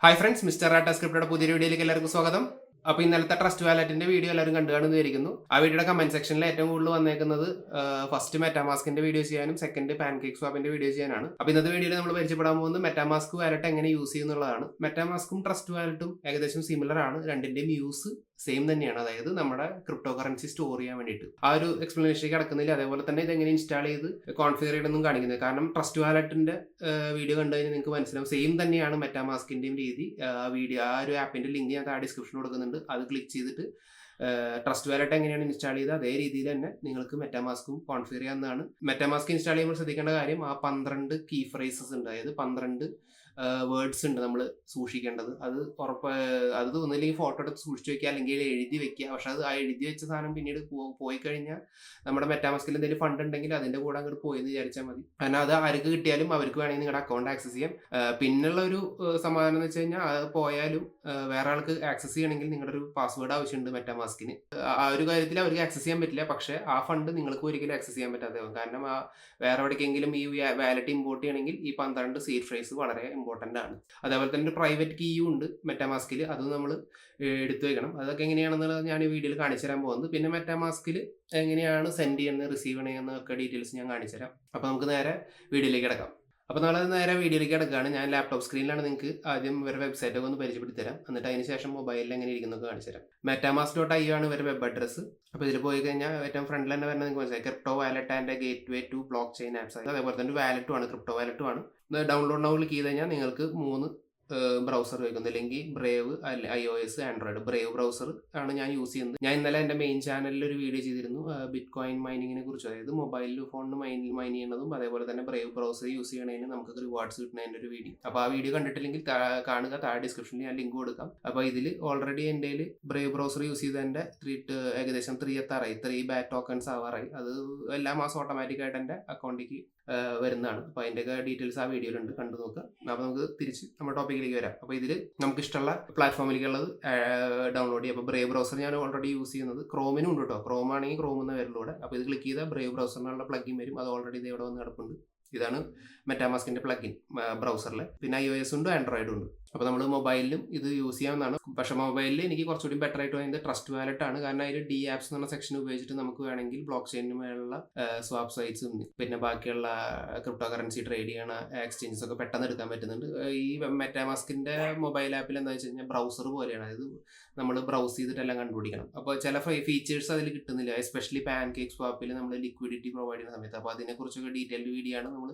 Hi friends, mister റാട്ട സ്ക്രിപ്റ്റയുടെ പുതിയൊരു വീഡിയോയിലേക്ക് എല്ലാവർക്കും സ്വാഗതം. അപ്പോൾ ഇന്നലത്തെ ട്രസ്റ്റ് വാലറ്റിന്റെ വീഡിയോ എല്ലാവരും കണ്ടുകാണെന്നിരിക്കുന്നു. ആ വീഡിയോയുടെ കമന്റ് സെക്ഷനിൽ ഏറ്റവും കൂടുതൽ വന്നേക്കുന്നത് ഫസ്റ്റ് മെറ്റാമാസ്കിന്റെ വീഡിയോ ചെയ്യാനും സെക്കൻഡ് പാൻകേക്ക് സ്വാപ്പിന്റെ വീഡിയോ ചെയ്യാനാണ്. അപ്പോൾ ഇന്നത്തെ വീഡിയോയിൽ നമ്മൾ പരിചയപ്പെടാൻ പോകുന്നത് മെറ്റാമാസ്ക് വാലറ്റ് എങ്ങനെ യൂസ് ചെയ്യുന്നുള്ളതാണ്. മെറ്റാമാസ്കും ട്രസ്റ്റ് വാലറ്റും ഏകദേശം സിമിലർ ആണ്. രണ്ടിന്റെയും യൂസ് സെയിം തന്നെയാണ്. അതായത് നമ്മുടെ ക്രിപ്റ്റോ കറൻസി സ്റ്റോർ ചെയ്യാൻ വേണ്ടിയിട്ട്. ആ ഒരു എക്സ്പ്ലനേഷനിലേക്ക് കിടക്കുന്നില്ല. അതേപോലെ തന്നെ ഇതെങ്ങനെ ഇൻസ്റ്റാൾ ചെയ്ത് കോൺഫിഗർ ചെയ്തൊന്നും കാണിക്കുന്നത്. കാരണം ട്രസ്റ്റ് വാലറ്റിന്റെ വീഡിയോ കണ്ടു കഴിഞ്ഞാൽ നിങ്ങൾക്ക് മനസ്സിലാവും സെയിം തന്നെയാണ് മെറ്റാമാസ്കിന്റെയും രീതി. ആ ഒരു ആപ്പിന്റെ ലിങ്ക് ഞാൻ താഴെ ഡിസ്ക്രിപ്ഷൻ കൊടുക്കുന്നുണ്ട്. അത് ക്ലിക്ക് ചെയ്തിട്ട് ട്രസ്റ്റ് വാലറ്റ് എങ്ങനെയാണ് ഇൻസ്റ്റാൾ ചെയ്തത് അതേ രീതിയിൽ തന്നെ നിങ്ങൾക്ക് മെറ്റാമാസ്കും കോൺഫിഗർ ചെയ്യാവുന്നതാണ്. മെറ്റാമാസ്ക് ഇൻസ്റ്റാൾ ചെയ്യുമ്പോൾ ശ്രദ്ധിക്കേണ്ട കാര്യം, ആ 12 കീ ഫ്രേസസ് ഉണ്ട്. അതായത് 12 വേർഡ്സ് ഉണ്ട് നമ്മൾ സൂക്ഷിക്കേണ്ടത്. അത് തോന്നില്ലെങ്കിൽ ഫോട്ടോ എടുത്ത് സൂക്ഷിച്ചു വെക്കുക, അല്ലെങ്കിൽ എഴുതി വെക്കുക. പക്ഷെ അത് ആ എഴുതി വെച്ച സാധനം പിന്നീട് പോയി കഴിഞ്ഞാൽ നമ്മുടെ മെറ്റാമാസ്കിൽ എന്തെങ്കിലും ഫണ്ട് ഉണ്ടെങ്കിൽ അതിന്റെ കൂടെ അങ്ങോട്ട് പോയെന്ന് വിചാരിച്ചാൽ മതി. കാരണം അത് ആർക്ക് കിട്ടിയാലും അവർക്ക് വേണമെങ്കിൽ നിങ്ങളുടെ അക്കൗണ്ട് ആക്സസ് ചെയ്യാം. പിന്നുള്ള ഒരു സമാധാനം എന്ന് വെച്ച് കഴിഞ്ഞാൽ അത് പോയാലും വേറെ ആൾക്ക് ആക്സസ് ചെയ്യണമെങ്കിൽ നിങ്ങളുടെ ഒരു പാസ്വേഡ് ആവശ്യമുണ്ട് മെറ്റാമാസ്കിന്. ആ ഒരു കാര്യത്തിൽ അവർക്ക് ആക്സസ് ചെയ്യാൻ പറ്റില്ല. പക്ഷെ ആ ഫണ്ട് നിങ്ങൾക്ക് ഒരിക്കലും ആക്സസ് ചെയ്യാൻ പറ്റാത്തതാകും. കാരണം വേറെ എവിടേക്കെങ്കിലും ഈ വാലറ്റ് ഇമ്പോർട്ട് ചെയ്യണമെങ്കിൽ ഈ 12 സീഡ് ഫ്രേസ് വളരെ ഇമ്പോർട്ടൻ്റ് ആണ്. അതേപോലെ തന്നെ ഒരു പ്രൈവറ്റ് കീയും ഉണ്ട് മെറ്റാമാസ്കിൽ. അത് നമ്മൾ എടുത്തു വെക്കണം. അതൊക്കെ എങ്ങനെയാണെന്നുള്ളത് ഞാൻ ഈ വീഡിയോയിൽ കാണിച്ചു തരാൻ പോകുന്നത്. പിന്നെ മെറ്റാമാസ്കിൽ എങ്ങനെയാണ് സെൻഡ് ചെയ്യുന്നത്, റിസീവ് ചെയ്യണമെന്നൊക്കെ ഡീറ്റെയിൽസ് ഞാൻ കാണിച്ചു തരാം. അപ്പോൾ നമുക്ക് നേരെ വീഡിയോയിലേക്ക് കിടക്കാം. അപ്പോൾ നമ്മൾ നേരെ വീഡിയോയിലേക്ക് കിടക്കുകയാണ്. ഞാൻ ലാപ്ടോപ്പ് സ്ക്രീനിലാണ്. നിങ്ങൾക്ക് ആദ്യം ഇവരുടെ വെബ്സൈറ്റൊക്കെ ഒന്ന് പരിചയപ്പെടുത്തി തരാം. എന്നിട്ട് അതിന് ശേഷം മൊബൈലിൽ എങ്ങനെ ഇരിക്കുന്നൊക്കെ കാണിച്ചു തരാം. metamask.io ആണ് ഇവരുടെ വെബ് അഡ്രസ്സ്. അപ്പോൾ ഇതിൽ പോയി കഴിഞ്ഞാൽ ഏറ്റവും ഫ്രണ്ടിൽ തന്നെ വരുന്നത് നിങ്ങൾക്ക് മനസ്സിലായി, crypto wallet and gateway to blockchain apps. അതേപോലെ തന്നെ വാലറ്റും ആണ്, ക്രിപ്റ്റോ വാലറ്റും ആണ്. ഡൗൺലോഡ് നൗ ക്ലിക്ക് ചെയ്ത് കഴിഞ്ഞാൽ നിങ്ങൾക്ക് 3 ബ്രൗസർ വയ്ക്കുന്നത്. അല്ലെങ്കിൽ Brave, iOS, Android. Brave browser ആണ് ഞാൻ യൂസ് ചെയ്യുന്നത്. ഞാൻ ഇന്നലെ എൻ്റെ മെയിൻ ചാനലിൽ ഒരു വീഡിയോ ചെയ്തിരുന്നു ബിറ്റ് കോയിൻ മൈനിങ്ങിനെ കുറിച്ച്. അതായത് മൊബൈൽ ഫോണിന് മൈൻ ചെയ്യുന്നതും അതേപോലെ തന്നെ ബ്രേവ് ബ്രൗസർ യൂസ് ചെയ്യണതിന് നമുക്ക് റിവാർഡ്സ് കിട്ടുന്നതിൻ്റെ ഒരു വീഡിയോ. അപ്പോൾ ആ വീഡിയോ കണ്ടിട്ടില്ലെങ്കിൽ കാണുക, താഴെ ഡിസ്ക്രിപ്ഷനിൽ ഞാൻ ലിങ്ക് കൊടുക്കാം. അപ്പോൾ ഇതിൽ ഓൾറെഡി എൻ്റെ ബ്രേവ് ബ്രൗസർ യൂസ് ചെയ്തതിൻ്റെ ഏകദേശം 3 എത്താറായി. 3 ബാറ്റ് ടോക്കൺസ് ആവാറായി. അത് എല്ലാ മാസം ഓട്ടോമാറ്റിക്കായിട്ട് എൻ്റെ അക്കൗണ്ടിലേക്ക് വരുന്നതാണ്. അപ്പോൾ അതിൻ്റെയൊക്കെ ഡീറ്റെയിൽസ് ആ വീഡിയോയിലുണ്ട്, കണ്ടു നോക്കുക. അപ്പോൾ നമുക്ക് തിരിച്ച് നമ്മുടെ ടോപ്പിക്കിലേക്ക് വരാം. അപ്പോൾ ഇതിൽ നമുക്ക് ഇഷ്ടമുള്ള പ്ലാറ്റ്ഫോമിലേക്കുള്ളത് ഡൗൺലോഡ് ചെയ്യാം. അപ്പോൾ ബ്രേവ് ബ്രൗസർ ഞാൻ ഓൾറെഡി യൂസ് ചെയ്യുന്നത്. ക്രോമിനും ഉണ്ട് കേട്ടോ. ക്രോം ആണെങ്കിൽ ക്രോം എന്ന പേരിലൂടെ. അപ്പോൾ ഇത് ക്ലിക്ക് ചെയ്താൽ ബ്രേവ് ബ്രൗസറിനുള്ള പ്ലഗിൻ വരും. അത് ഓൾറെഡി ഇത് ഇവിടെ വന്ന് കിടപ്പുണ്ട്. ഇതാണ് മെറ്റാമാസ്കിന്റെ പ്ലഗിൻ ബ്രൗസറിൽ. പിന്നെ iOS ഉണ്ട്, ആൻഡ്രോയിഡും ഉണ്ട്. അപ്പോൾ നമ്മൾ മൊബൈലിലും ഇത് യൂസ് ചെയ്യാവുന്നതാണ്. പക്ഷേ മൊബൈലിൽ എനിക്ക് കുറച്ചുകൂടി ബെറ്റർ ആയിട്ട് പറയുന്നത് ട്രസ്റ്റ് വാലറ്റ് ആണ്. കാരണം അതിൽ ഡി ആപ്സ് എന്ന് പറഞ്ഞ സെക്ഷൻ ഉപയോഗിച്ചിട്ട് നമുക്ക് വേണമെങ്കിൽ ബ്ലോക്ക് ചെയിനുമായുള്ള സ്വാപ്പ് സൈറ്റ്സ് ഉണ്ട്. പിന്നെ ബാക്കിയുള്ള ക്രിപ്റ്റോ കറൻസി ട്രേഡ് ചെയ്യണ എക്സ്ചേഞ്ചസ് ഒക്കെ പെട്ടെന്ന് എടുക്കാൻ പറ്റുന്നുണ്ട്. ഈ മെറ്റാമാസ്കിന്റെ മൊബൈൽ ആപ്പിൽ എന്താ വെച്ച് കഴിഞ്ഞാൽ ബ്രൗസർ പോലെയാണ്. അതായത് നമ്മൾ ബ്രൗസ് ചെയ്തിട്ടെല്ലാം കണ്ടുപിടിക്കണം. അപ്പോൾ ചില ഫീച്ചേഴ്സ് അതിൽ കിട്ടുന്നില്ല. എസ്പെഷ്യലി പാൻകേക്ക് സ്വാപ്പിൽ നമ്മൾ ലിക്വിഡിറ്റി പ്രൊവൈഡ് ചെയ്യുന്ന സമയത്ത്. അപ്പോൾ അതിനെക്കുറിച്ചൊക്കെ ഡീറ്റെയിൽഡ് വീഡിയോ ആണ് നമ്മൾ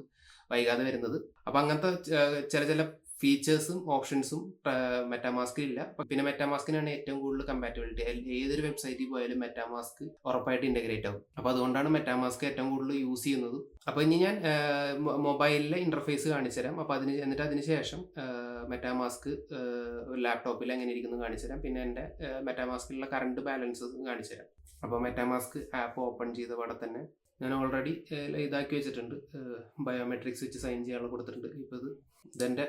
വൈകാതെ വരുന്നത്. അപ്പോൾ അങ്ങനത്തെ ചില ഫീച്ചേഴ്സും ഓപ്ഷൻസും മെറ്റാമാസ്കിൽ ഇല്ല. പിന്നെ മെറ്റാമാസ്കിനാണ് ഏറ്റവും കൂടുതൽ കമ്പാറ്റബിലിറ്റി. ഏതൊരു വെബ്സൈറ്റിൽ പോയാലും മെറ്റാമാസ്ക് ഉറപ്പായിട്ട് ഇന്റഗ്രേറ്റ് ആവും. അപ്പോൾ അതുകൊണ്ടാണ് മെറ്റാമാസ്ക് ഏറ്റവും കൂടുതൽ യൂസ് ചെയ്യുന്നത്. അപ്പോൾ ഇനി ഞാൻ മൊബൈലിലെ ഇന്റർഫേസ് കാണിച്ചു തരാം. അപ്പോൾ എന്നിട്ട് അതിന് ശേഷം മെറ്റാമാസ്ക് ലാപ്ടോപ്പിൽ എങ്ങനെ ഇരിക്കുന്നു കാണിച്ചു തരാം. പിന്നെ എൻ്റെ മെറ്റാമാസ്കിലുള്ള കറണ്ട് ബാലൻസ് കാണിച്ചു തരാം. അപ്പോൾ മെറ്റാമാസ്ക് ആപ്പ് ഓപ്പൺ ചെയ്ത പാടെ തന്നെ ഞാൻ ഓൾറെഡി ഇതാക്കി വെച്ചിട്ടുണ്ട്. ബയോമെട്രിക്സ് വെച്ച് സൈൻ ചെയ്യാനുള്ള കൊടുത്തിട്ടുണ്ട്. ഇപ്പോൾ ഇതെൻ്റെ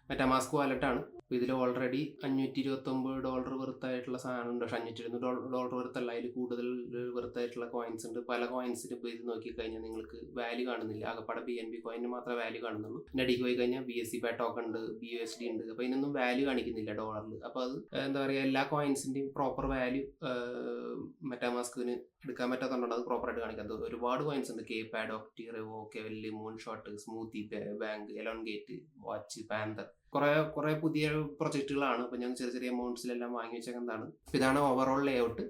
മെറ്റാമാസ്ക് വാലറ്റാണ്. അപ്പോൾ ഇതിൽ ഓൾറെഡി $529 വെറുത്തായിട്ടുള്ള സാധനം ഉണ്ട്. പക്ഷേ $520 വെറുത്തല്ല, അതിൽ കൂടുതൽ വെറുത്തായിട്ടുള്ള കോയിൻസ് ഉണ്ട്. പല കോയിൻസിന് ഇപ്പോൾ ഇത് നോക്കിക്കഴിഞ്ഞാൽ നിങ്ങൾക്ക് വാല്യൂ കാണുന്നില്ല. ആകപ്പാടെ BNB കോയിന് മാത്രമേ വാല്യൂ കാണുന്നുള്ളൂ. പിന്നെ അടിക്ക് പോയി കഴിഞ്ഞാൽ BSC ബാറ്റ് ടോക്കൺ ഉണ്ട്, BUSD ഉണ്ട്. അപ്പോൾ ഇതിനൊന്നും വാല്യൂ കാണിക്കുന്നില്ല ഡോളറിൽ. അപ്പോൾ അത് എന്താ പറയുക, എല്ലാ കോയിൻസിൻ്റെയും പ്രോപ്പർ വാല്യൂ മെറ്റാമാസ്കിന് എടുക്കാൻ പറ്റാത്തതുകൊണ്ടാണ് അത് പ്രോപ്പറായിട്ട് കാണിക്കാത്തത്. ഒരുപാട് കോയിൻസ് ഉണ്ട്. കേപാഡ്, ഒക്ടി, റെവോ, കെവല്ലി, moon shot, smoothie, bank, elongate, watch, panther, കുറെ പുതിയ പ്രൊജക്റ്റുകളാണ്. അപ്പോൾ ഞാൻ ചെറിയ എമൗണ്ട്സിലെല്ലാം വാങ്ങി വെച്ചേക്കുന്നതാണ്. ഇതാണ് ഓവറോൾ ലേഔട്ട്.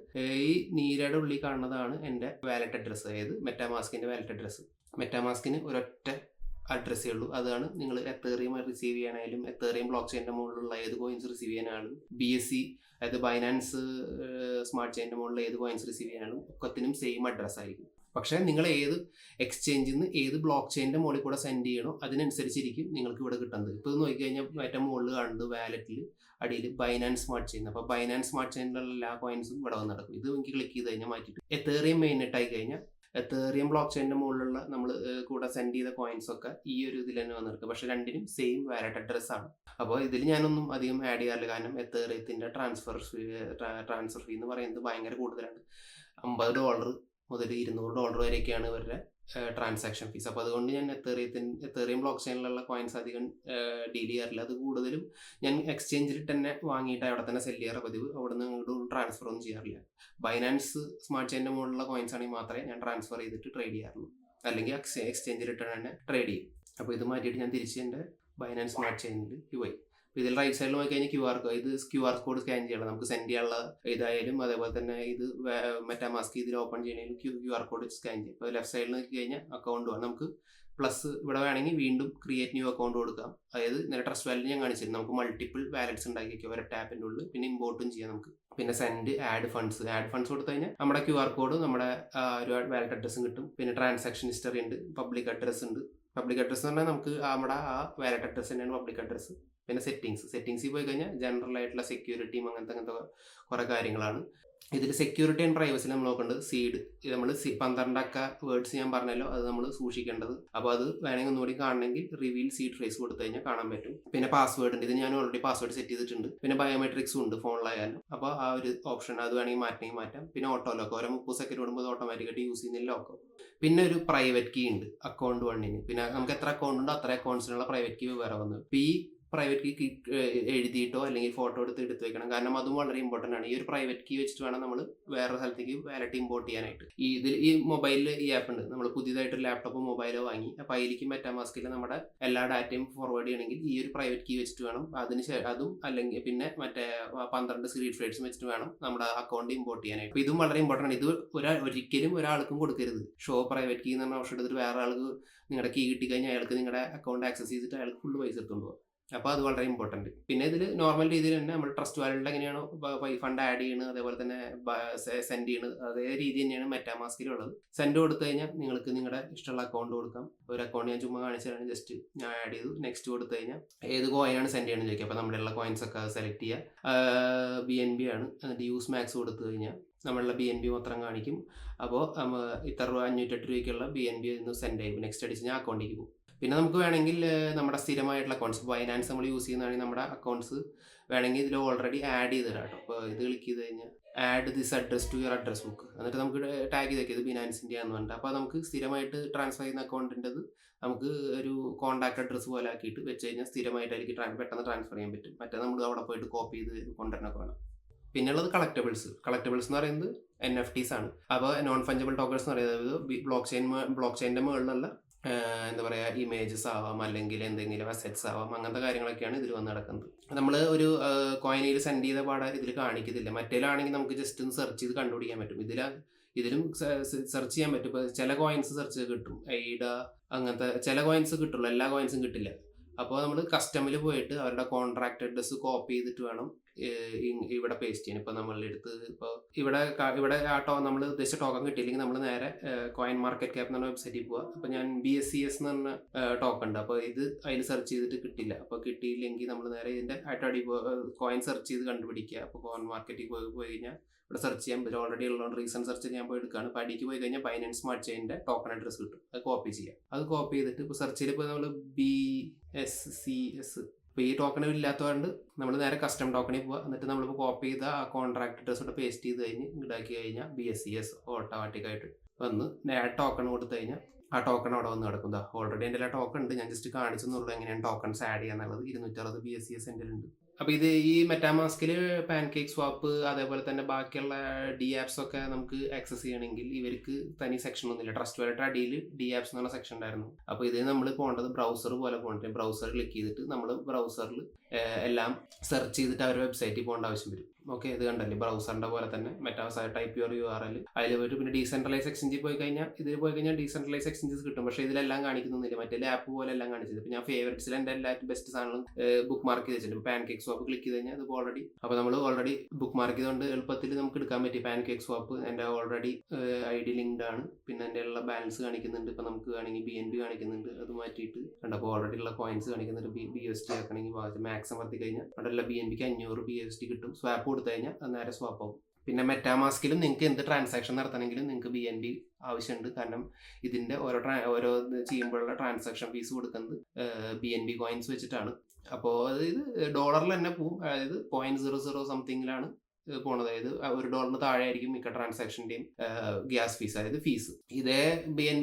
ഈ നീരയുടെ ഉള്ളിൽ കാണുന്നതാണ് എൻ്റെ വാലറ്റ് അഡ്രസ്സ്. അതായത് മെറ്റാമാസ്കിൻ്റെ വാലറ്റ് അഡ്രസ്സ്. മെറ്റാമാസ്കിന് ഒരൊറ്റ അഡ്രസ്സേ ഉള്ളൂ. അതാണ് നിങ്ങൾ എത്തേറിയം റിസീവ് ചെയ്യാനായാലും എത്തേറിയം ബ്ലോക്ക് ചെയിൻ്റെ മുകളിലുള്ള ഏത് കോയിൻസ് റിസീവ് ചെയ്യാനായാലും BSC അതായത് ബൈനാൻസ് സ്മാർട്ട് ചെയിൻ്റെ മുകളിൽ ഏത് കോയിൻസ് റിസീവ് ചെയ്യാനായാലും ഒക്കത്തിനും സെയിം അഡ്രസ്സ് ആയിരിക്കും. പക്ഷേ നിങ്ങൾ ഏത് എക്സ്ചേഞ്ചിൽ നിന്ന് ഏത് ബ്ലോക്ക് ചെയിൻ്റെ മുകളിൽ കൂടെ സെൻഡ് ചെയ്യണോ അതിനനുസരിച്ചിരിക്കും നിങ്ങൾക്ക് ഇവിടെ കിട്ടുന്നത്. ഇപ്പോൾ ഇത് നോക്കിക്കഴിഞ്ഞാൽ ഏറ്റവും മുകളിൽ കാണുന്നത് വാലറ്റിൽ അടിയിൽ ബൈനാൻസ് സ്മാർട്ട് ചെയിൻ. അപ്പോൾ ബൈനാൻസ് സ്മാർട്ട് ചെയിനിലുള്ള എല്ലാ കോയിൻസും ഇവിടെ വന്ന് നടക്കും. ഇത് എനിക്ക് ക്ലിക്ക് ചെയ്ത് കഴിഞ്ഞാൽ മാറ്റിയിട്ട് എത്തേറിയം മെയിനെറ്റ് ആയി കഴിഞ്ഞാൽ എത്തേറിയം ബ്ലോക്ക് ചെയിൻ്റെ മുകളിലുള്ള നമ്മൾ കൂടെ സെൻഡ് ചെയ്ത കോയിൻസ് ഒക്കെ ഈ ഒരു ഇതിൽ തന്നെ വന്നെടുക്കും. പക്ഷേ രണ്ടിനും സെയിം വാലറ്റ് അഡ്രസ് ആണ്. അപ്പോൾ ഇതിൽ ഞാനൊന്നും അധികം ആഡ് ചെയ്യാറില്ല. കാരണം എത്തേറിയത്തിൻ്റെ ട്രാൻസ്ഫർ ഫീ എന്ന് പറയുന്നത് ഭയങ്കര കൂടുതലാണ്. $50 മുതൽ $200 വരെയൊക്കെയാണ് ഇവരുടെ ട്രാൻസാക്ഷൻ ഫീസ്. അപ്പോൾ അതുകൊണ്ട് ഞാൻ എത്തേറിയം ബ്ലോക്ക് ചെയിനിലുള്ള കോയിൻസ് അധികം ഡീൽ ചെയ്യാറില്ല. അത് കൂടുതലും ഞാൻ എക്സ്ചേഞ്ചിൽ തന്നെ വാങ്ങിയിട്ട് അവിടെ തന്നെ സെല് ചെയ്യാറ് പതിവ്. അവിടെ നിന്ന് അങ്ങോട്ട് ട്രാൻസ്ഫർ ഒന്നും ചെയ്യാറില്ല. ബൈനാൻസ് സ്മാർട്ട് ചെയിനിൻ്റെ മുകളിലുള്ള കോയിൻസ് ആണെങ്കിൽ മാത്രമേ ഞാൻ ട്രാൻസ്ഫർ ചെയ്തിട്ട് ട്രേഡ് ചെയ്യാറുള്ളൂ, അല്ലെങ്കിൽ എക്സ്ചേഞ്ചിൽ ഇട്ട് തന്നെ ട്രേഡ് ചെയ്യും. അപ്പോൾ ഇത് മാറ്റിയിട്ട് ഞാൻ തിരിച്ച് എൻ്റെ ബൈനാൻസ് സ്മാർട്ട് ചെയിനിൽ പോയി. ഇതിൽ റൈറ്റ് സൈഡിൽ നോക്കി കഴിഞ്ഞാൽ ക്യു ആർ കോഡ് സ്കാൻ ചെയ്യണം. നമുക്ക് സെൻഡ് ചെയ്യാനുള്ള ഇതായാലും അതേപോലെ തന്നെ ഇത് മെറ്റാമാസ്ക് ഇതിൽ ഓപ്പൺ ചെയ്യണമെങ്കിൽ ക്യു ആർ കോഡ് സ്കാൻ ചെയ്യും. അപ്പോൾ ലെഫ്റ്റ് സൈഡിൽ നോക്കി കഴിഞ്ഞാൽ അക്കൗണ്ട് വേണം. നമുക്ക് പ്ലസ് ഇവിടെ വേണമെങ്കിൽ വീണ്ടും ക്രിയേറ്റ് ന്യൂ അക്കൗണ്ട് കൊടുക്കാം. അതായത് ഇന്നലെ ട്രസ്റ്റ് വാലറ്റ് ഞാൻ കാണിച്ചിരുന്നു. നമുക്ക് മൾട്ടിപ്പിൾ വാലറ്റ്സ് ഉണ്ടാക്കി വയ്ക്കുക ഒരു ടാപ്പിൻ്റെ ഉള്ളിൽ. പിന്നെ ഇമ്പോർട്ടും ചെയ്യാം നമുക്ക്. പിന്നെ സെൻഡ് ആഡ് ഫണ്ട്സ് കൊടുത്തു കഴിഞ്ഞാൽ നമ്മുടെ ക്യു ആർ കോഡ് നമ്മുടെ ഒരു വാലറ്റ് അഡ്രസ്സും കിട്ടും. പിന്നെ ട്രാൻസാക്ഷൻ ഹിസ്റ്ററി ഉണ്ട്, പബ്ലിക് അഡ്രസ്സ് ഉണ്ട്. പബ്ലിക് അഡ്രസ്സ് എന്ന് പറഞ്ഞാൽ നമുക്ക് നമ്മുടെ ആ വാലറ്റ് അഡ്രസ്സ് തന്നെയാണ് പബ്ലിക് അഡ്രസ്സ്. പിന്നെ സെറ്റിങ്സിൽ പോയി കഴിഞ്ഞാൽ ജനറൽ ആയിട്ടുള്ള സെക്യൂരിറ്റിയും അങ്ങനത്തെ കുറേ കാര്യങ്ങളാണ്. ഇതിൽ സെക്യൂരിറ്റി ആൻഡ് പ്രൈവസി നമ്മൾ നോക്കേണ്ടത് സീഡ്. ഇത് നമ്മൾ 12 അക്ക വേർഡ്സ് ഞാൻ പറഞ്ഞല്ലോ, അത് നമ്മൾ സൂക്ഷിക്കേണ്ടത്. അപ്പോൾ അത് വേണമെങ്കിൽ ഒന്നുകൂടി കാണണമെങ്കിൽ റിവീൽ സീഡ് ഫ്രേസ് കൊടുത്തു കഴിഞ്ഞാൽ കാണാൻ പറ്റും. പിന്നെ പാസ്വേഡ് ഉണ്ട്, ഇത് ഞാൻ ഓൾറെഡി പാസ്വേഡ് സെറ്റ് ചെയ്തിട്ടുണ്ട്. പിന്നെ ബയോമെട്രിക്സും ഉണ്ട് ഫോണിലായാലും. അപ്പോൾ ആ ഒരു ഓപ്ഷൻ അത് വേണമെങ്കിൽ മാറ്റാം. പിന്നെ ഓട്ടോ ലോക്ക്, ഓരോ 30 സെക്കൻഡ് കൂടുമ്പോൾ ഓട്ടോമാറ്റിക്കായിട്ട് യൂസ് ചെയ്യുന്നതിൽ ലോക്കും. പിന്നെ ഒരു പ്രൈവറ്റ് കീ ഉണ്ട് അക്കൗണ്ട് 1-ന്. പിന്നെ നമുക്ക് എത്ര അക്കൗണ്ട് ഉണ്ടോ അത്ര അക്കൗണ്ട്സിനുള്ള പ്രൈവറ്റ് കീ വേറെ വന്നു. ഈ പ്രൈവറ്റ് കീ എഴുതിയിട്ടോ അല്ലെങ്കിൽ ഫോട്ടോ എടുത്ത് വെക്കണം. കാരണം അതും വളരെ ഇമ്പോർട്ടൻ്റ് ആണ്. ഈ ഒരു പ്രൈവറ്റ് കീ വെച്ചിട്ട് വേണം നമ്മൾ വേറെ സ്ഥലത്തേക്ക് വാലറ്റ് ഇമ്പോർട്ട് ചെയ്യാനായിട്ട്. ഈ മൊബൈലിൽ ഈ ആപ്പ് ഉണ്ട്. നമ്മൾ പുതിയതായിട്ട് ലാപ്ടോപ്പോ മൊബൈലോ വാങ്ങി, അപ്പോൾ അതിലേക്ക് മെറ്റാമാസ്കിൽ നമ്മുടെ എല്ലാ ഡാറ്റയും ഫോർവേഡ് ചെയ്യണമെങ്കിൽ ഈ ഒരു പ്രൈവറ്റ് കീ വെച്ചിട്ട് വേണം. അതും അല്ലെങ്കിൽ പിന്നെ മറ്റേ 12 സീരീഡ് ഫ്രേഡ്സും വെച്ചിട്ട് വേണം നമ്മുടെ അക്കൗണ്ട് ഇമ്പോർട്ട് ചെയ്യാനായിട്ട്. അപ്പോൾ ഇതും വളരെ ഇമ്പോർട്ടൻ്റ് ആണ്. ഇത് ഒരിക്കലും ഒരാൾക്കും കൊടുക്കരുത്. ഷോ പ്രൈവറ്റ് കീ എന്ന് പറഞ്ഞ ഓപ്ഷൻ എടുത്തിട്ട് വേറെ ആൾക്ക് നിങ്ങളുടെ കീ കിട്ടിക്കഴിഞ്ഞാൽ അയാൾക്ക് നിങ്ങളുടെ അക്കൗണ്ട് ആക്സസ് ചെയ്തിട്ട് അയാൾക്ക് ഫുള്ള് പൈസ എടുത്തുകൊണ്ട് പോകും. അപ്പോൾ അത് വളരെ ഇമ്പോർട്ടൻറ്റ്. പിന്നെ ഇതിൽ നോർമൽ രീതിയിൽ തന്നെ നമ്മൾ ട്രസ്റ്റ് വാലറ്റിൽ എങ്ങനെയാണോ ഫണ്ട് ആഡ് ചെയ്യുന്നത് അതേപോലെ തന്നെ സെൻഡ് ചെയ്യുന്നത് അതേ രീതി തന്നെയാണ് മെറ്റാമാസ്കിലുള്ളത്. സെൻഡ് കൊടുത്തു കഴിഞ്ഞാൽ നിങ്ങൾക്ക് നിങ്ങളുടെ ഇഷ്ടമുള്ള അക്കൗണ്ട് കൊടുക്കാം. ഒരു അക്കൗണ്ട് ഞാൻ ചുമ്മാ കാണിച്ചതാണ്, ജസ്റ്റ് ഞാൻ ആഡ് ചെയ്തു. നെക്സ്റ്റ് കൊടുത്തു കഴിഞ്ഞാൽ ഏത് കോയിനാണ് സെൻഡ് ചെയ്യണമെന്ന് ചോദിക്കുക. അപ്പോൾ നമ്മുടെ ഉള്ള കോയിൻസ് ഒക്കെ സെലക്ട് ചെയ്യുക. BNB ആണ്. എന്നിട്ട് യൂസ് മാക്സ് കൊടുത്തു കഴിഞ്ഞാൽ നമ്മളുടെ BNB മൊത്തം കാണിക്കും. അപ്പോൾ ഇത്ര രൂപ 508 രൂപയ്ക്കുള്ള BNB ഇന്ന് സെൻഡ് ചെയ്യും. നെക്സ്റ്റ് അടിച്ച് ഞാൻ അക്കൗണ്ടിലേക്ക് പോകും. പിന്നെ നമുക്ക് വേണമെങ്കിൽ നമ്മുടെ സ്ഥിരമായിട്ടുള്ള അക്കൗണ്ട്സ് ബൈനാൻസ് നമ്മൾ യൂസ് ചെയ്യുന്നതാണെങ്കിൽ നമ്മുടെ അക്കൗണ്ട്സ് വേണമെങ്കിൽ ഇതിൽ ഓൾറെഡി ആഡ് ചെയ്ത് തരാം കേട്ടോ. അപ്പോൾ ഇത് ക്ലിക്ക് ചെയ്ത് കഴിഞ്ഞാൽ add this address to your address book, എന്നിട്ട് നമുക്ക് ടാഗ് ചെയ്തേക്ക് ഇത് ബിനാൻസിൻ്റെ ആണെന്ന് പറഞ്ഞിട്ട്. അപ്പോൾ നമുക്ക് സ്ഥിരമായിട്ട് ട്രാൻസ്ഫർ ചെയ്യുന്ന അക്കൗണ്ടിൻ്റെത് നമുക്ക് ഒരു കോൺടാക്ട് അഡ്രസ്സ് പോലെ ആക്കിയിട്ട് വെച്ച് കഴിഞ്ഞാൽ സ്ഥിരമായിട്ടായിരിക്കും പെട്ടെന്ന് ട്രാൻസ്ഫർ ചെയ്യാൻ പറ്റും. മറ്റേ നമ്മൾ അവിടെ പോയിട്ട് കോപ്പി ചെയ്ത് കൊണ്ടുവരണമൊക്കെ വേണം. പിന്നെയുള്ളത് കളക്റ്റബിൾസ് എന്ന് പറയുന്നത് NFTs ആണ്. അപ്പോൾ നോൺ ഫഞ്ചബിൾ ടോക്കൺസ് എന്ന് പറയുന്നത് ബ്ലോക്ക് ചെയിൻ്റെ മുകളിലുള്ള എന്താ പറയുക ഇമേജസ് ആവാം അല്ലെങ്കിൽ എന്തെങ്കിലും അസെറ്റ്സ് ആവാം, അങ്ങനത്തെ കാര്യങ്ങളൊക്കെയാണ് ഇതിൽ വന്ന് നടക്കുന്നത്. നമ്മൾ ഒരു കോയിനിൽ സെൻഡ് ചെയ്ത പാടെ ഇതിൽ കാണിക്കത്തില്ല. മറ്റേലാണെങ്കിൽ നമുക്ക് ജസ്റ്റ് ഒന്ന് സെർച്ച് ചെയ്ത് കണ്ടുപിടിക്കാൻ പറ്റും. ഇതിലും സെർച്ച് ചെയ്യാൻ പറ്റും. ഇപ്പോൾ ചില കോയിൻസ് സെർച്ച് ചെയ്ത് കിട്ടും, ഐഡ അങ്ങനത്തെ ചില കോയിൻസ് കിട്ടുള്ളൂ, എല്ലാ കോയിൻസും കിട്ടില്ല. അപ്പോൾ നമ്മൾ കസ്റ്റമിൽ പോയിട്ട് അവരുടെ കോൺട്രാക്ട് അഡ്രസ്സ് കോപ്പി ചെയ്തിട്ട് വേണം ഇവിടെ പേസ്റ്റ് ചെയ്യാൻ. ഇപ്പോൾ നമ്മളുടെ അടുത്ത് ഇവിടെ നമ്മൾ ഉദ്ദേശിച്ച ടോക്കൺ കിട്ടിയില്ലെങ്കിൽ നമ്മൾ നേരെ കോയിൻ മാർക്കറ്റ് ക്യാപ്പ് എന്ന വെബ്സൈറ്റിൽ പോവുക. അപ്പോൾ ഞാൻ BSCS എന്ന് പറഞ്ഞ ടോക്കൺ ഉണ്ട്. അപ്പോൾ ഇത് അതിൽ സെർച്ച് ചെയ്തിട്ട് കിട്ടില്ല. അപ്പോൾ കിട്ടിയില്ലെങ്കിൽ നമ്മൾ നേരെ ഇതിൻ്റെ കോയിൻ സെർച്ച് ചെയ്ത് കണ്ടുപിടിക്കുക. അപ്പോൾ കോയിൻ മാർക്കറ്റിൽ പോയി കഴിഞ്ഞാൽ ഇവിടെ സെർച്ച് ചെയ്യാൻ പറ്റും. ഓൾറെഡി ഉള്ളതുകൊണ്ട് റീസെൻറ്റ് സെർച്ച് ഞാൻ പോയി എടുക്കുകയാണ്. അപ്പോൾ അടിക്ക് പോയി കഴിഞ്ഞാൽ ബൈനാൻസ് സ്മാർട്ട് ചെയിൻ്റെ ടോക്കൺ അഡ്രസ്സ് കിട്ടും. അത് കോപ്പി ചെയ്യാം. അത് കോപ്പി ചെയ്തിട്ട് ഇപ്പോൾ സെർച്ചിൽ ഇപ്പോൾ നമ്മൾ BSCS ഇപ്പോൾ ഈ ടോക്കൺ ഇല്ലാത്തതുകൊണ്ട് നമ്മൾ നേരെ കസ്റ്റം ടോക്കണിൽ പോവുക. എന്നിട്ട് നമ്മളിപ്പോൾ കോപ്പി ചെയ്ത ആ കോൺട്രാക്ട് അഡ്രസ്സോടെ പേസ്റ്റ് ചെയ്ത് കഴിഞ്ഞ് ഇതാക്കി കഴിഞ്ഞാൽ BSCS ഓട്ടോമാറ്റിക്കായിട്ട് വന്ന് നേരെ ടോക്കൺ കൊടുത്തു കഴിഞ്ഞാൽ ആ ടോക്കൺ അവിടെ വന്ന് കിടക്കും. ഓൾറെഡി എൻ്റെ ടോക്കൺ ഉണ്ട്, ഞാൻ ജസ്റ്റ് കാണിച്ചെന്നുള്ളൂ എങ്ങനെയാണ് ടോക്കൺസ് ആഡ് ചെയ്യാന്നുള്ളത്. 260 BSCS എൻ്റെ ഉണ്ട്. അപ്പോൾ ഇത് ഈ മെറ്റാമാസ്കിൽ പാൻകേക്ക് സ്വാപ്പ് അതേപോലെ തന്നെ ബാക്കിയുള്ള DApps ഒക്കെ നമുക്ക് ആക്സസ് ചെയ്യണമെങ്കിൽ ഇവർക്ക് തനി സെക്ഷൻ ഒന്നുമില്ല. ട്രസ്റ്റ് വാലറ്റ് അടിയിൽ DApps എന്ന് പറഞ്ഞ സെക്ഷൻ ഉണ്ടായിരുന്നു. അപ്പോൾ ഇത് നമ്മൾ പോകേണ്ടത് ബ്രൗസർ പോലെ പോകേണ്ടത്. ബ്രൗസർ ക്ലിക്ക് ചെയ്തിട്ട് നമ്മൾ ബ്രൗസറിൽ എല്ലാം സെർച്ച് ചെയ്തിട്ട് അവരുടെ വെബ്സൈറ്റിൽ പോകേണ്ട ആവശ്യം വരും. ഓക്കെ, ഇത് കണ്ടല്ലേ ബ്രൗസറിൻ്റെ പോലെ തന്നെ മെറ്റാമാസ്ക് ടൈപ്പ് യുവർ URL അതിൽ പോയിട്ട് പിന്നെ ഡീസെൻട്രലൈസ് എക്സ്ചേഞ്ചിൽ പോയി കഴിഞ്ഞാൽ ഡീസെൻട്രലൈസ് എക്സ്ചേഞ്ചസ് കിട്ടും. പക്ഷേ ഇതിലെല്ലാം കാണിക്കുന്നില്ല, മറ്റേ ആപ്പ് പോലെ എല്ലാം കാണിച്ചത്. ഇപ്പോൾ ഞാൻ ഫേവറേറ്റ്സിൽ എൻ്റെ എല്ലാവരും ബെസ്റ്റ് സാധനങ്ങളും ബുക്ക് മാർക്ക് ചെയ്ത് വെച്ചിട്ടുണ്ട്. പാൻകേക്ക് സ്വാപ്പ് ക്ലിക്ക് ചെയ്ത് കഴിഞ്ഞാൽ അത് ഓൾറെഡി അപ്പോൾ നമ്മൾ ഓൾറെഡി ബുക്ക് മാർക്ക് ചെയ്തുകൊണ്ട് എളുപ്പത്തിൽ നമുക്ക് എടുക്കാൻ പറ്റി. പാൻകേക്ക് സ്വാപ്പ് എൻ്റെ ഓൾറെഡി ID ലിങ്ക്ഡ് ആണ്. പിന്നെ എൻ്റെ ഉള്ള ബാലൻസ് കാണിക്കുന്നുണ്ട്. ഇപ്പോൾ നമുക്ക് വേണമെങ്കിൽ BNB കാണിക്കുന്നുണ്ട്, അത് മാറ്റിയിട്ട് കണ്ടപ്പോൾ അപ്പോൾ ഓൾറെഡി ഉള്ള കോയിൻസ് കാണിക്കുന്നുണ്ട്. BUSD ആക്കണമെങ്കിൽ മാക്സിമം വർത്തി കഴിഞ്ഞാൽ അവിടെ BNBക്ക് 500 BUSD കിട്ടും. സ്വാപ്പ് കൊടുത്തു കഴിഞ്ഞാൽ അത് നേരെ സ്വാപ്പ് ആവും. പിന്നെ മെറ്റാമാസ്കിലും നിങ്ങൾക്ക് എന്ത് ട്രാൻസാക്ഷൻ നടത്തണമെങ്കിലും നിങ്ങൾക്ക് BNB ആവശ്യമുണ്ട്. കാരണം ഇതിൻ്റെ ഓരോ ചെയ്യുമ്പോഴുള്ള ട്രാൻസാക്ഷൻ ഫീസ് കൊടുക്കുന്നത് BNB കോയിൻസ് വെച്ചിട്ടാണ്. അപ്പോൾ ഇത് ഡോളറിൽ തന്നെ പോവും. അതായത് 0.00 സംതിങ്ങിലാണ് പോണത്. അതായത് $1 താഴെ ആയിരിക്കും മിക്ക ട്രാൻസാക്ഷൻ്റെയും ഗ്യാസ് ഫീസ്, അതായത് ഫീസ്. ഇതേ ബി എൻ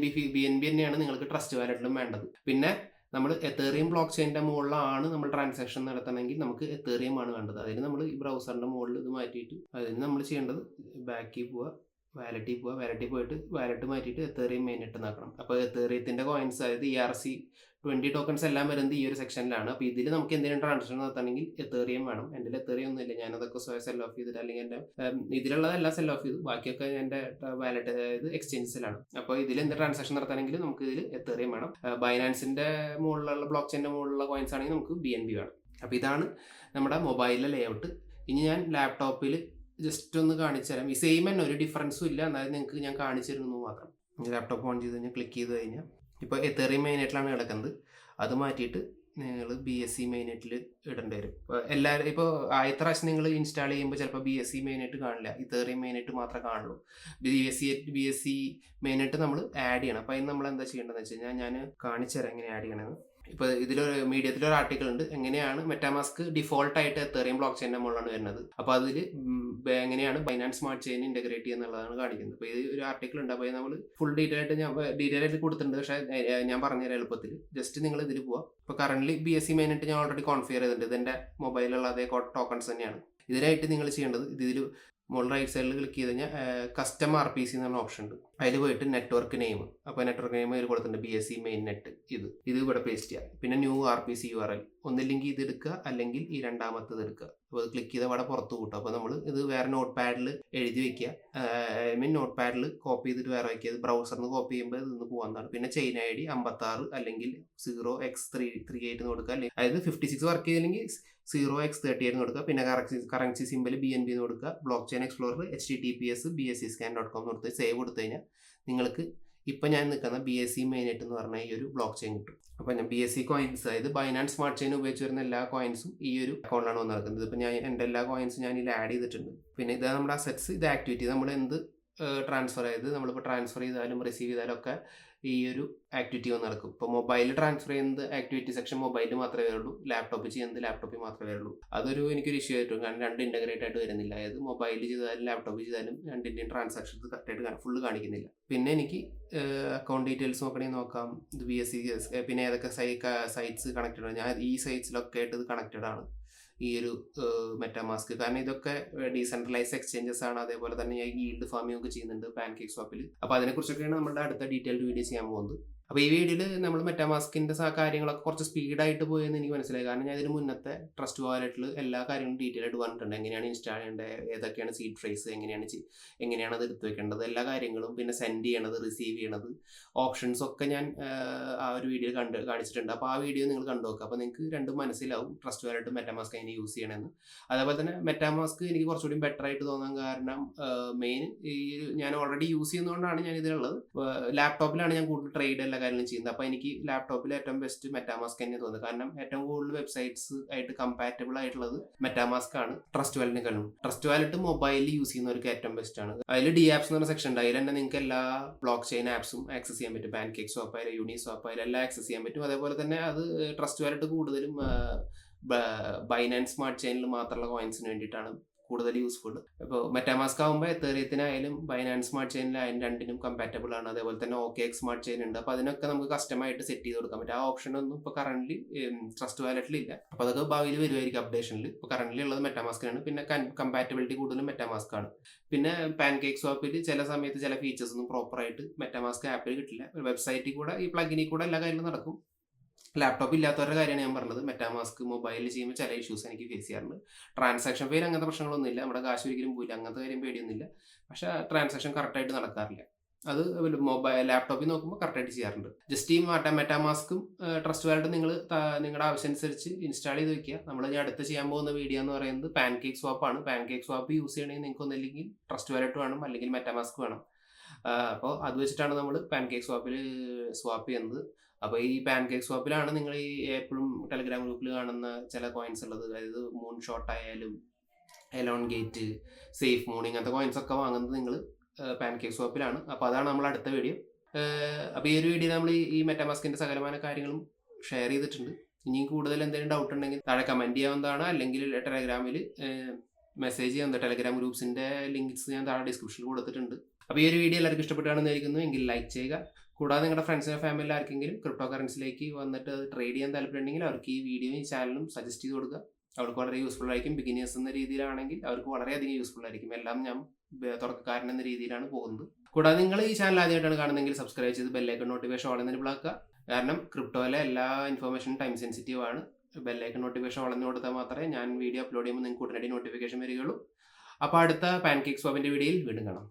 ബി തന്നെയാണ് നിങ്ങൾക്ക് ട്രസ്റ്റ് വാലറ്റിലും വേണ്ടത്. പിന്നെ നമ്മൾ എത്തേറിയം ബ്ലോക്ക് ചെയിൻ്റെ മുകളിലാണ് നമ്മൾ ട്രാൻസാക്ഷൻ നടത്തണമെങ്കിൽ നമുക്ക് എത്തേറിയം ആണ് വേണ്ടത്. അതിന് നമ്മൾ ഈ ബ്രൗസറിൻ്റെ മുകളിൽ ഇത് മാറ്റിയിട്ട് അതിന് നമ്മൾ ചെയ്യേണ്ടത് ബാക്കിൽ പോവുക, വാലറ്റിൽ പോയിട്ട് വാലറ്റ് മാറ്റിയിട്ട് എത്തേറിയം മെയിനെറ്റ് എന്നാക്കണം. അപ്പോൾ എത്തേറിയത്തിൻ്റെ കോയിൻസ്, അതായത് ERC20 ടോക്കൺസ് എല്ലാം വരുന്നത് ഈ ഒരു സെക്ഷനിലാണ്. അപ്പോൾ ഇതിൽ നമുക്ക് എന്തെങ്കിലും ട്രാൻസാക്ഷൻ നടത്തണമെങ്കിൽ എത്തേറിയം വേണം. എൻ്റെ എത്തേറിയം ഒന്നുമില്ല, ഞാനതൊക്കെ സ്വയം സെൽ ഓഫ് ചെയ്തിട്ട്, അല്ലെങ്കിൽ എൻ്റെ ഇതിലുള്ളതെല്ലാം സെൽ ഓഫ് ചെയ്തു, ബാക്കിയൊക്കെ എൻ്റെ വാലറ്റ്, അതായത് എക്സ്ചേഞ്ചസിലാണ്. അപ്പോൾ ഇതിൽ എന്ത് ട്രാൻസാക്ഷൻ നടത്തണമെങ്കിൽ നമുക്ക് ഇതിൽ എത്തേറിയം വേണം. ബൈനാൻസിൻ്റെ മുകളിലുള്ള ബ്ലോക്ക് ചെയിൻ്റെ മുകളിലുള്ള കോയിൻസ് ആണെങ്കിൽ നമുക്ക് BNB വേണം. അപ്പോൾ ഇതാണ് നമ്മുടെ മൊബൈലിലെ ലേഔട്ട്. ഇനി ഞാൻ ലാപ്ടോപ്പിൽ ജസ്റ്റ് ഒന്ന് കാണിച്ചു തരാം. ഈ സെയിം തന്നെ, ഒരു ഡിഫറൻസും ഇല്ല, എന്നാലും നിങ്ങൾക്ക് ഞാൻ കാണിച്ചു തരുന്നു മാത്രം. ലാപ്ടോപ്പ് ഓൺ ചെയ്ത് കഴിഞ്ഞാൽ ക്ലിക്ക് ചെയ്ത് കഴിഞ്ഞാൽ ഇപ്പോൾ എത്തേറിയം മെയിനെറ്റിലാണ് കിടക്കുന്നത്. അത് മാറ്റിയിട്ട് നിങ്ങൾ BSC മെയിനെറ്റിൽ ഇടേണ്ടി വരും. ഇപ്പോൾ ആദ്യത്തെ പ്രാവശ്യം നിങ്ങൾ ഇൻസ്റ്റാൾ ചെയ്യുമ്പോൾ ചിലപ്പോൾ BSC മെയിനെറ്റ് കാണില്ല, ഇത്തേറിയം മെയിനെറ്റ് മാത്രമേ കാണുള്ളൂ. BSC മെയിനെറ്റ് നമ്മൾ ആഡ് ചെയ്യണം. അപ്പോൾ അതിന് നമ്മൾ എന്താ ചെയ്യേണ്ടതെന്ന് വെച്ച് കഴിഞ്ഞാൽ ഞാൻ കാണിച്ചു തരാം എങ്ങനെ ആഡ് ചെയ്യണമെന്ന്. ഇപ്പോൾ ഇതിലൊരു മീഡിയത്തിലൊരു ആർട്ടിക്കിൾ ഉണ്ട്, എങ്ങനെയാണ് മെറ്റാമാസ്ക് ഡിഫോൾട്ടായിട്ട് എത്തേറിയം ബ്ലോക്ക് ചെയിൻ്റെ മുകളിലാണ് വരുന്നത്, അപ്പോൾ അതിൽ എങ്ങനെയാണ് ബൈനാൻസ് സ്മാർട്ട് ചെയിൻ ഇൻ്റഗ്രേറ്റ് ചെയ്യുന്നുള്ളതാണ് കാണിക്കുന്നത്. അപ്പോൾ ഇത് ഒരു ആർട്ടിക്കിൾ ഉണ്ട്, അപ്പോൾ നമ്മൾ ഫുൾ ഡീറ്റെയിൽ ആയിട്ട് കൊടുത്തിട്ടുണ്ട്. പക്ഷേ ഞാൻ പറഞ്ഞുതരാം എളുപ്പത്തിൽ. ജസ്റ്റ് നിങ്ങൾ ഇതിൽ പോവാം. ഇപ്പോൾ കറൻ്റ് BSC മെയിനായിട്ട് ഞാൻ ഓൾറെഡി കോൺഫിഗർ ചെയ്തിട്ടുണ്ട്. ഇതെൻ്റെ മൊബൈലുള്ള അതേ ടോക്കൺസ് തന്നെയാണ്. ഇതിനായിട്ട് നിങ്ങൾ ചെയ്യേണ്ടത്, ഇതിൽ മുകളിൽ റൈറ്റ് സൈഡിൽ ക്ലിക്ക് ചെയ്ത് കഴിഞ്ഞാൽ കസ്റ്റം RPC എന്ന് പറഞ്ഞ ഓപ്ഷൻ ഉണ്ട്. അതിൽ പോയിട്ട് നെറ്റ്വർക്ക് നെയിം, അപ്പോൾ നെറ്റ്വർക്ക് നെയിം ഇതിൽ കൊടുത്തിട്ടുണ്ട് BSC Mainnet. ഇത് ഇവിടെ പേസ്റ്റ് ചെയ്യുക. പിന്നെ ന്യൂ RPC URL, ഒന്നില്ലെങ്കിൽ ഇത് എടുക്കുക, അല്ലെങ്കിൽ ഈ രണ്ടാമത്തത് എടുക്കുക. അപ്പോൾ അത് ക്ലിക്ക് ചെയ്താൽ അവിടെ പുറത്ത് കൂട്ടും. അപ്പോൾ നമ്മൾ ഇത് വേറെ നോട്ട് പാഡിൽ എഴുതി വെക്കുക, നോട്ട് പാഡിൽ കോപ്പി ചെയ്തിട്ട് വേറെ വയ്ക്കുക. ഇത് ബ്രൗസറിൽ നിന്ന് കോപ്പി ചെയ്യുമ്പോൾ ഇതൊന്ന് പോകാവുന്നതാണ്. പിന്നെ ChainID 56 അല്ലെങ്കിൽ 0x338 എന്ന് കൊടുക്കുക, അല്ലെങ്കിൽ അതായത് 56 വർക്ക് ചെയ്തില്ലെങ്കിൽ 0x38 എന്ന് കൊടുക്കുക. പിന്നെ കറൻസി സിമ്പിൾ BNB എന്ന് കൊടുക്കുക. Block chain explorer HTTPS BSCScan.com എന്ന് കൊടുത്ത് സേവ് കൊടുത്തു കഴിഞ്ഞാൽ നിങ്ങൾക്ക് ഇപ്പം ഞാൻ നിൽക്കുന്ന BSC Mainnet എന്ന് പറഞ്ഞ ഈ ഒരു ബ്ലോക്ക് ചെയിൻ കിട്ടും. അപ്പോൾ ഞാൻ BSC കോയിൻസ്, അതായത് ബൈനാൻസ് സ്മാർട്ട് ചെയിൻ ഉപയോഗിച്ച് വരുന്ന എല്ലാ കോയിൻസും ഈ ഒരു അക്കൗണ്ടിലാണ് വന്ന് നടക്കുന്നത്. ഇപ്പോൾ എൻ്റെ എല്ലാ കോയിൻസും ഞാൻ ഇതിൽ ആഡ് ചെയ്തിട്ടുണ്ട്. പിന്നെ ഇതാണ് നമ്മുടെ അസറ്റ്സ്, ഇത് ആക്ടിവിറ്റി. നമ്മൾ എന്ത് ട്രാൻസ്ഫർ ചെയ്ത് നമ്മളിപ്പോൾ ട്രാൻസ്ഫർ ചെയ്താലും റിസീവ് ചെയ്താലും ഒക്കെ ഈ ഒരു ആക്ടിവിറ്റി വന്ന് നടക്കും. ഇപ്പോൾ മൊബൈലിൽ ട്രാൻസ്ഫർ ചെയ്യുന്നത് ആക്ടിവിറ്റി സെക്ഷൻ മൊബൈലിൽ മാത്രമേ വരുള്ളൂ, ലാപ്ടോപ്പിൽ ചെയ്യുന്നത് ലാപ്ടോപ്പിൽ മാത്രമേ വരുള്ളൂ. അതൊരു എനിക്കൊരു ഇഷ്യൂ ആയിട്ടും, കാരണം രണ്ട് ഇൻ്റഗ്രേറ്റ് ആയിട്ട് വരുന്നില്ല. അതായത് മൊബൈലിൽ ചെയ്താലും ലാപ്ടോപ്പിൽ ചെയ്താലും രണ്ടിൻ്റെയും ട്രാൻസാക്ഷൻസ് കറക്റ്റായിട്ട് ഫുള്ള് കാണിക്കുന്നില്ല. പിന്നെ എനിക്ക് അക്കൗണ്ട് ഡീറ്റെയിൽസ് നോക്കണമെങ്കിൽ നോക്കാം. ഇത് BSC, പിന്നെ ഏതൊക്കെ സൈറ്റ്സ് കണക്റ്റഡ് ആണ്. ഞാൻ ഈ സൈറ്റ്സിലൊക്കെ ആയിട്ട് ഇത് കണക്റ്റഡ് ആണ് ഈ ഒരു മെറ്റാമാസ്ക്. കാരണം ഇതൊക്കെ ഡീസെൻട്രലൈസ് എക്സ്ചേഞ്ചസ് ആണ്. അതേപോലെ തന്നെ ഞാൻ ഈൽഡ് ഫാമിംഗ് ഒക്കെ ചെയ്യുന്നുണ്ട് പാൻകേക്ക് സ്വാപ്പിൽ. അപ്പോൾ അതിനെക്കുറിച്ചൊക്കെയാണ് നമ്മുടെ അടുത്ത ഡീറ്റെയിൽഡ് വീഡിയോ ചെയ്യാൻ പോകുന്നത്. അപ്പോൾ ഈ വീഡിയോയിൽ നമ്മൾ മെറ്റാമാസ്കിൻ്റെ കാര്യങ്ങളൊക്കെ കുറച്ച് സ്പീഡായിട്ട് പോയെന്ന് എനിക്ക് മനസ്സിലായി. കാരണം ഞാൻ ഇതിന് മുന്നത്തെ ട്രസ്റ്റ് വാലറ്റിൽ എല്ലാ കാര്യങ്ങളും ഡീറ്റെയിൽ ആയിട്ട് പറഞ്ഞിട്ടുണ്ട്. എങ്ങനെയാണ് ഇൻസ്റ്റാൾ ചെയ്യേണ്ടത്, ഏതൊക്കെയാണ് സീഡ് ഫ്രേസ്, എങ്ങനെയാണ് അത് എടുത്തു വെക്കേണ്ടത്, എല്ലാ കാര്യങ്ങളും. പിന്നെ സെൻഡ് ചെയ്യണത്, റിസീവ് ചെയ്യണത്, ഓപ്ഷൻസ് ഒക്കെ ഞാൻ ആ ഒരു വീഡിയോ കാണിച്ചിട്ടുണ്ട്. അപ്പോൾ ആ വീഡിയോ നിങ്ങൾ കണ്ടു നോക്കുക. അപ്പോൾ നിങ്ങൾക്ക് രണ്ടും മനസ്സിലാവും ട്രസ്റ്റ് വാലറ്റും മെറ്റാമാസ്ക് എങ്ങനെ യൂസ് ചെയ്യണമെന്ന്. അതേപോലെ തന്നെ മെറ്റാമാസ്ക് എനിക്ക് കുറച്ചുകൂടി ബെറ്റർ ആയിട്ട് തോന്നാൻ കാരണം മെയിൻ ഈ ഞാൻ ഓൾറെഡി യൂസ് ചെയ്യുന്നതുകൊണ്ടാണ് ഞാൻ ഇതിലുള്ളത്. ലാപ്ടോപ്പിലാണ് ഞാൻ കൂടുതൽ ട്രേഡ് എല്ലാ കാര്യങ്ങളും ചെയ്യുന്നത്. അപ്പോൾ എനിക്ക് ലാപ്ടോപ്പിൽ ഏറ്റവും ബെസ്റ്റ് മെറ്റാമാസ്ക് തന്നെ തോന്നുന്നത്. കാരണം ഏറ്റവും കൂടുതൽ വെബ്സൈറ്റ്സ് ആയിട്ട് കമ്പാറ്റബിൾ ആയിട്ടുള്ളത് മെറ്റാമാസ്ക് ആണ് ട്രസ്റ്റ് വാലറ്റിനെക്കാളും. ട്രസ്റ്റ് വാലറ്റ് മൊബൈലിൽ യൂസ് ചെയ്യുന്നവർക്ക് ഏറ്റവും ബെസ്റ്റ് ആണ്. അതിൽ ഡി ആപ്സ് എന്ന് പറഞ്ഞ സെക്ഷൻ ഉണ്ട്. അതിൽ തന്നെ നിങ്ങൾക്ക് എല്ലാ ബ്ലോക്ക് ചെയിൻ ആപ്സും ആക്സസ് ചെയ്യാൻ പറ്റും. പാൻകേക്ക് സ്വാപ്പ് ആയാലും യൂണിസ്വാപ്പ് ആയാലും എല്ലാം ആക്സസ് ചെയ്യാൻ പറ്റും. അതേപോലെ തന്നെ അത് ട്രസ്റ്റ് വാലറ്റ് കൂടുതലും ബൈനാൻസ് സ്മാർട്ട് ചെയിനിൽ മാത്രമുള്ള കോയിൻസിന് വേണ്ടിയിട്ടാണ് കൂടുതൽ യൂസ്ഫുൾ. ഇപ്പോൾ മെറ്റാമാസ്ക് ആകുമ്പോൾ എത്തേറിയത്തിനായാലും ബൈനാൻസ് സ്മാർട്ട് ചെയിനിലായാലും രണ്ടിനും കമ്പാറ്റബിൾ ആണ്. അതേപോലെ തന്നെ OKX സ്മാർട്ട് ചെയിൻ ഉണ്ട്. അപ്പോൾ അതിനൊക്കെ നമുക്ക് കസ്റ്റമായിട്ട് സെറ്റ് ചെയ്ത് കൊടുക്കാൻ പറ്റും. ആ ഓപ്ഷനൊന്നും ഇപ്പോൾ കറന്റ് ട്രസ്റ്റ് വാലറ്റിലില്ല. അപ്പോൾ അതൊക്കെ ഭാവിയിൽ വരുമായിരിക്കും അപ്ഡേഷനിൽ. ഇപ്പോൾ കറന്റ് ഉള്ളത് മെറ്റാമാസ്കിനാണ്. പിന്നെ കമ്പാറ്റബിലിറ്റി കൂടുതലും മെറ്റാമാസ്ക് ആണ്. പിന്നെ പാൻകേക്ക് സ്വാപ്പിൽ ചില സമയത്ത് ചില ഫീച്ചേഴ്സ് ഒന്നും പ്രോപ്പറായിട്ട് മെറ്റാമാസ്ക് ആപ്പിൽ കിട്ടില്ല. വെബ്സൈറ്റിൽ കൂടെ ഈ പ്ലഗിനിൽ കൂടെ എല്ലാ കാര്യങ്ങളും നടക്കും. ലാപ്ടോപ്പ് ഇല്ലാത്തവരുടെ കാര്യമാണ് ഞാൻ പറഞ്ഞത്. മെറ്റാമാസ്ക് മൊബൈലിൽ ചെയ്യുമ്പോൾ ചില ഇഷ്യൂസ് എനിക്ക് ഫേസ് ചെയ്യാറുണ്ട്. ട്രാൻസാക്ഷൻ ഫെയിൽ അങ്ങനത്തെ പ്രശ്നങ്ങളൊന്നുമില്ല. നമ്മുടെ കാശ് ഒരിക്കലും പോയില്ല, അങ്ങനത്തെ കാര്യം പേടിയൊന്നുമില്ല. പക്ഷേ ട്രാൻസാക്ഷൻ കറക്റ്റായിട്ട് നടക്കാറില്ല. അത് ലാപ്ടോപ്പിൽ നോക്കുമ്പോൾ കറക്റ്റായിട്ട് ചെയ്യാറുണ്ട്. ജസ്റ്റ് ഈ മെറ്റാമാസ്കും ട്രസ്റ്റ് വാലറ്റും നിങ്ങൾ നിങ്ങളുടെ ആവശ്യം അനുസരിച്ച് ഇൻസ്റ്റാൾ ചെയ്ത് വെക്കുക. നമ്മൾ ഇനി അടുത്ത് ചെയ്യാൻ പോകുന്ന വീഡിയോ എന്ന് പറയുന്നത് പാൻകേക്ക് സ്വാപ്പാണ്. പാൻകേക്ക് സ്വാപ്പ് യൂസ് ചെയ്യണമെങ്കിൽ നിങ്ങൾക്ക് ഒന്നില്ലെങ്കിൽ ട്രസ്റ്റ് വാലറ്റ് വേണം, അല്ലെങ്കിൽ മെറ്റാമാസ്ക് വേണം. അപ്പോൾ അത് വെച്ചിട്ടാണ് നമ്മൾ പാൻകേക്ക് സ്വാപ്പിൽ സ്വാപ്പ് ചെയ്യുന്നത്. അപ്പോൾ ഈ പാൻകേക്ക് സ്വാപ്പിലാണ് നിങ്ങൾ ഈ എപ്പോഴും ടെലഗ്രാം ഗ്രൂപ്പിൽ കാണുന്ന ചില കോയിൻസ് ഉള്ളത്. അതായത് മൂൺ ഷോട്ട് ആയാലും എലോൺ ഗേറ്റ്, സേഫ് മൂൺ, ഇങ്ങനത്തെ കോയിൻസ് ഒക്കെ വാങ്ങുന്നത് നിങ്ങൾ പാൻകേക്ക് സ്വാപ്പിലാണ്. അപ്പോൾ അതാണ് നമ്മൾ അടുത്ത വീഡിയോ. അപ്പോൾ ഈ ഒരു വീഡിയോ നമ്മൾ ഈ മെറ്റാമാസ്കിൻ്റെ സകലമായ കാര്യങ്ങളും ഷെയർ ചെയ്തിട്ടുണ്ട്. ഇനിയും കൂടുതൽ എന്തെങ്കിലും ഡൗട്ട് ഉണ്ടെങ്കിൽ താഴെ കമൻറ്റ് ചെയ്യാവുന്നതാണ്. അല്ലെങ്കിൽ ടെലഗ്രാമിൽ മെസ്സേജ് ചെയ്യാം. ടെലഗ്രാം ഗ്രൂപ്പ്സിൻ്റെ ലിങ്ക്സ് ഞാൻ താഴെ ഡിസ്ക്രിപ്ഷനിൽ കൊടുത്തിട്ടുണ്ട്. അപ്പോൾ ഈ ഒരു വീഡിയോ എല്ലാവർക്കും ഇഷ്ടപ്പെട്ടാണെന്ന് വിചാരിക്കുന്നു. എങ്കിൽ ലൈക്ക് ചെയ്യുക. കൂടാതെ നിങ്ങളുടെ ഫ്രണ്ട്സിനോ ഫാമിലിയിൽ ആർക്കെങ്കിലും ക്രിപ്റ്റോ കറൻസിയിലേക്ക് വന്നിട്ട് ട്രേഡ് ചെയ്യാൻ താല്പര്യമുണ്ടെങ്കിൽ അവർക്ക് ഈ വീഡിയോയും ഈ ചാനലും സജസ്റ്റ് ചെയ്ത് കൊടുക്കുക. അവർക്ക് വളരെ യൂസ്ഫുൾ ആയിരിക്കും. ബിഗിനേഴ്സ് എന്ന രീതിയിലാണെങ്കിൽ അവർക്ക് വളരെയധികം യൂസ്ഫുൾ ആയിരിക്കും. എല്ലാം ഞാൻ തുടക്കക്കാരൻ എന്ന രീതിയിലാണ് പോകുന്നത്. കൂടാതെ നിങ്ങൾ ഈ ചാനൽ ആദ്യമായിട്ടാണ് കാണുന്നതെങ്കിൽ സബ്സ്ക്രൈബ് ചെയ്ത് ബെല്ലൈക്കൺ നോട്ടിഫിക്കേഷൻ ഓൾ എന്നതിൽ ആക്കുക. കാരണം ക്രിപ്റ്റോയിലെ എല്ലാ ഇൻഫർമേഷനും ടൈം സെൻസിറ്റീവ് ആണ്. ബെല്ലൈക്കൺ നോട്ടിഫിക്കേഷൻ ഓൾ എന്ന് കൊടുത്താൽ മാത്രമേ ഞാൻ വീഡിയോ അപ്ലോഡ് ചെയ്യുമ്പോൾ നിങ്ങൾക്ക് ഉടനടി നോട്ടിഫിക്കേഷൻ വരികയുള്ളൂ. അപ്പോൾ അടുത്ത പാൻകേക്ക് സ്വാപ്പിൻ്റെ വീഡിയോയിൽ വീണ്ടും കാണാം.